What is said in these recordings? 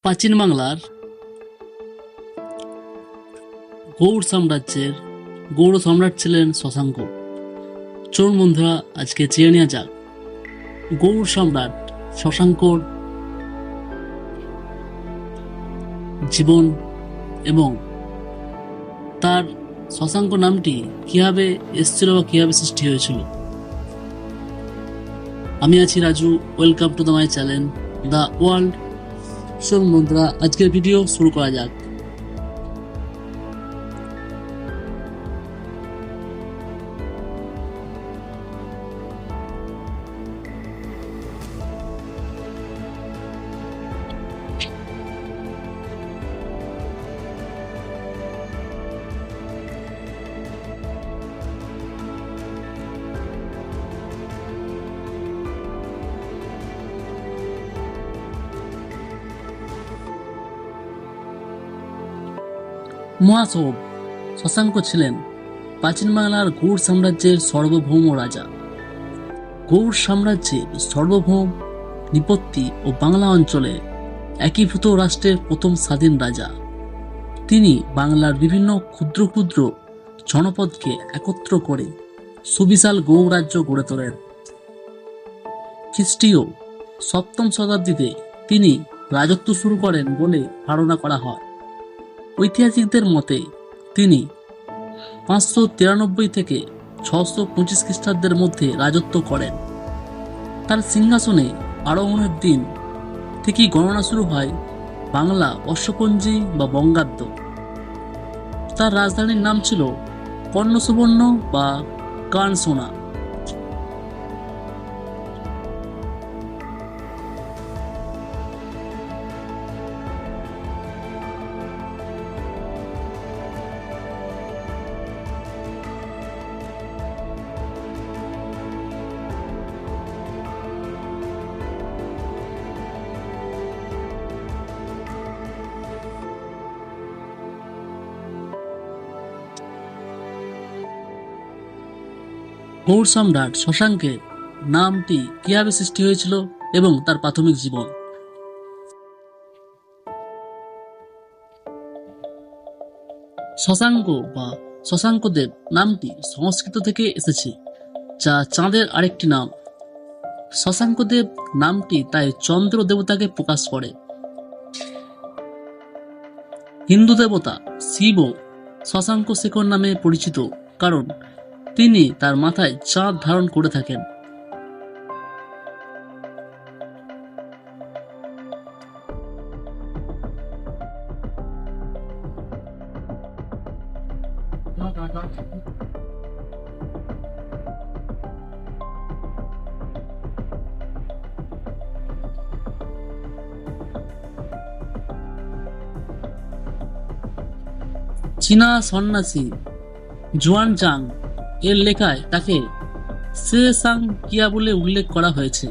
প্রাচীন বাংলার গৌড় সাম্রাজ্যের গৌড় সম্রাট ছিলেন শশাঙ্ক। চলুন বন্ধুরা, আজকে জেনে নেওয়া যাক গৌড় সম্রাট শশাঙ্কর জীবন এবং তার শশাঙ্ক নামটি কিভাবে এসেছিল বা কিভাবে সৃষ্টি হয়েছিল। আমি আছি Raju, welcome to the my channel the world. চলুন বন্ধুরা, আজকের ভিডিও শুরু করা যাক। মহাসব শশাঙ্ক ছিলেন প্রাচীন বাংলার গৌড় সাম্রাজ্যের সার্বভৌম রাজা। গৌড় সাম্রাজ্যের সার্বভৌম নিপত্তি ও বাংলা অঞ্চলে একীভূত রাষ্ট্রের প্রথম স্বাধীন রাজা। তিনি বাংলার বিভিন্ন ক্ষুদ্র ক্ষুদ্র জনপদকে একত্র করে সুবিশাল গৌড় রাজ্য গড়ে তোলেন। খ্রিস্টীয় সপ্তম শতাব্দীতে তিনি রাজত্ব শুরু করেন বলে ধারণা করা হয়। ঐতিহাসিকদের মতে তিনি 593 থেকে 625 খ্রিস্টাব্দের মধ্যে রাজত্ব করেন। তার সিংহাসনে আরোহণের দিন থেকেই গণনা শুরু হয় বাংলা অশ্বপঞ্জি বা বঙ্গাব্দ। তার রাজধানীর নাম ছিল কর্ণসুবর্ণ বা কানসোনা। গৌড় সম্রাট শশাঙ্কের নামটি কিভাবে সৃষ্টি হয়েছিল এবং তার প্রাথমিক জীবন। শশাঙ্ক বা শশাঙ্কদেব নামটি সংস্কৃত থেকে এসেছে, যা চাঁদের আরেকটি নাম। শশাঙ্কদেব নামটি তাই চন্দ্র দেবতাকে প্রকাশ করে। হিন্দু দেবতা শিব শশাঙ্ক শেখর নামে পরিচিত, কারণ তিনি তার মাথায় চাঁদ ধারণ করে থাকেন। চীনা সন্ন্যাসী জুয়ান জাং এর লেখায় তাকে সে সাং কিয়া বলে উল্লেখ করা হয়েছে।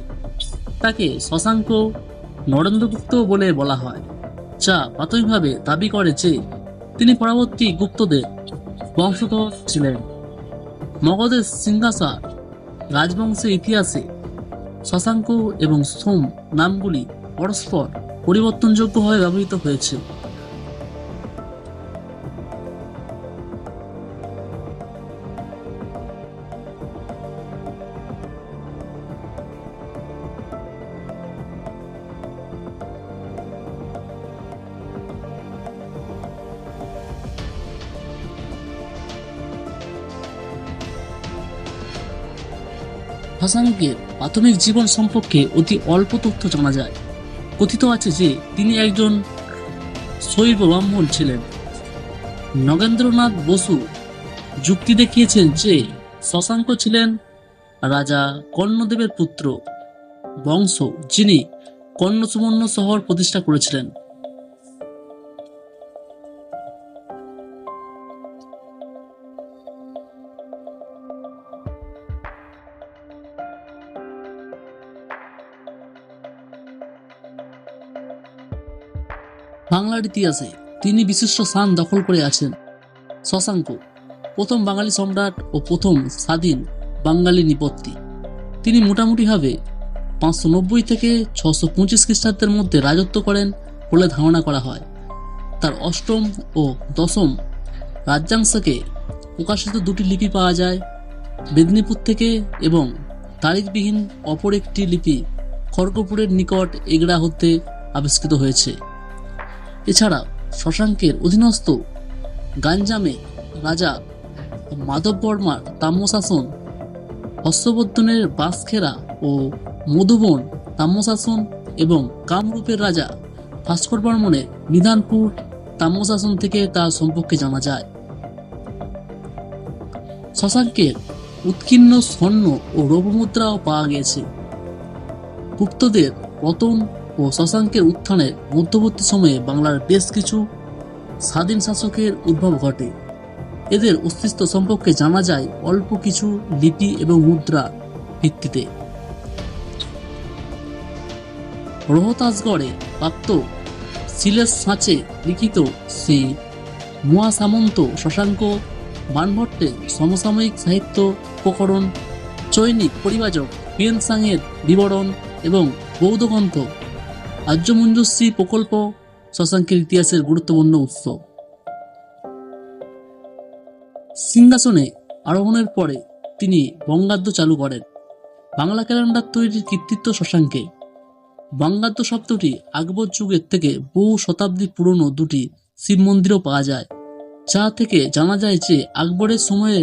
তাকে শশাঙ্ক নরেন্দ্রগুপ্ত বলে বলা হয়, যা প্রাথমিকভাবে দাবি করে যে তিনি পরবর্তী গুপ্তদের বংশধর ছিলেন। মগধের সিংহাসন রাজবংশের ইতিহাসে শশাঙ্ক এবং সোম নামগুলি পরস্পর পরিবর্তনযোগ্যভাবে ব্যবহৃত হয়েছে। শশাঙ্কের প্রাথমিক জীবন সম্পর্কে অতি অল্প তথ্য জানা যায়। কথিত আছে যে তিনি একজন শৈব ব্রাহ্মণ ছিলেন। নগেন্দ্রনাথ বসু যুক্তি দেখিয়েছেন যে শশাঙ্ক ছিলেন রাজা কর্ণদেবের পুত্র বংশ, যিনি কর্ণসুবর্ণ শহর প্রতিষ্ঠা করেছিলেন। বাংলার ইতিহাসে তিনি বিশিষ্ট স্থান দখল করে আছেন। শশাঙ্ক প্রথম বাঙালি সম্রাট ও প্রথম স্বাধীন বাঙালি নিপত্তি। তিনি মোটামুটিভাবে 590 থেকে 625 খ্রিস্টাব্দের মধ্যে রাজত্ব করেন। বলে ধারণা করা হয়। তার অষ্টম ও দশম রাজ্যাংশকে প্রকাশিত দুটি লিপি পাওয়া যায় মেদিনীপুর থেকে, এবং তারিখবিহীন অপর একটি লিপি খড়গপুরের নিকট এগড়া হতে আবিষ্কৃত হয়েছে। এছাড়া শশাঙ্কের অধীনস্থ গাঞ্জামে রাজা মাধব বর্মার তাম্রশাসন, হর্ষবর্ধনের বাঁশখেরা ও মধুবন তাম্রশাসন এবং কামরূপের রাজা ভাস্কর বর্মনের নিধানপুর তাম্রশাসন থেকে তার সম্পর্কে জানা যায়। শশাঙ্কের উৎকীর্ণ স্বর্ণ ও রৌপ্যমুদ্রাও পাওয়া গিয়েছে। গুপ্তদের পতন ও শশাঙ্কের উত্থানের মধ্যবর্তী সময়ে বাংলার বেশ কিছু স্বাধীন শাসকের উদ্ভব ঘটে। এদের অস্তিত্ব সম্পর্কে জানা যায় অল্প কিছু লিপি এবং মুদ্রা ভিত্তিতে। রোহতাসগড়ে প্রাপ্ত শিলের সাঁচে লিখিত শ্রী মহাসামন্ত শশাঙ্ক বানভট্টের সমসাময়িক সাহিত্য উপকরণ, চৈনিক পরিবাচক পিয়েনসাংয়ের বিবরণ এবং বৌদ্ধ গ্রন্থ আর্যমঞ্জুশ্রী প্রকল্প শশাঙ্কের ইতিহাসের গুরুত্বপূর্ণ উৎস। সিংহাসনে আরোহণের পরে তিনি বঙ্গাব্দ চালু করেন। বাংলা ক্যালেন্ডার তৈরির কৃতিত্ব শশাঙ্কের। বঙ্গাব্দ শব্দটি আকবর যুগের থেকে বহু শতাব্দী পুরনো দুটি শিব মন্দিরও পাওয়া যায়, যা থেকে জানা যায় যে আকবরের সময়ে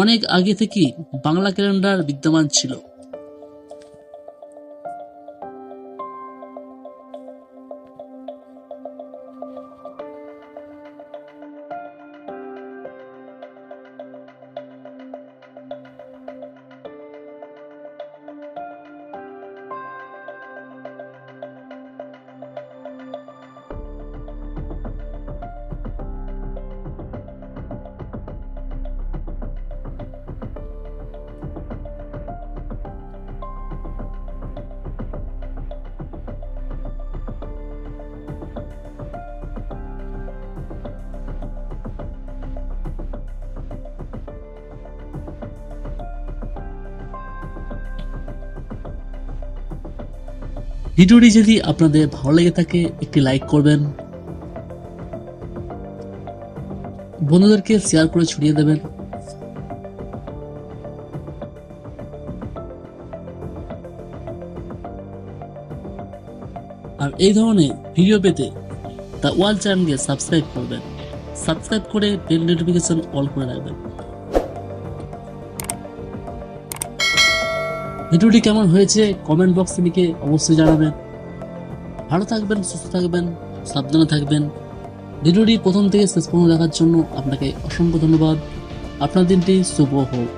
অনেক আগে থেকেই বাংলা ক্যালেন্ডার বিদ্যমান ছিল। ভিডিওটি যদি আপনাদের ভালো লেগে থাকে একটি লাইক করবেন, বন্ধুদেরকে শেয়ার করে ছড়িয়ে দেবেন। আর এই ধরনের ভিডিও পেতে দ্য ওয়াল চ্যানেলকে সাবস্ক্রাইব করবেন। সাবস্ক্রাইব করে বেল নোটিফিকেশন অল করে রাখবেন। ভিডিওটি কেমন হয়েছে কমেন্ট বক্সে লিখে অবশ্যই জানাবেন। ভালো থাকবেন, সুস্থ থাকবেন, সাবধানে থাকবেন। ভিডিওটি প্রথম থেকে শেষ পর্যন্ত দেখার জন্য আপনাকে অসংখ্য ধন্যবাদ। আপনার দিনটি শুভ হোক।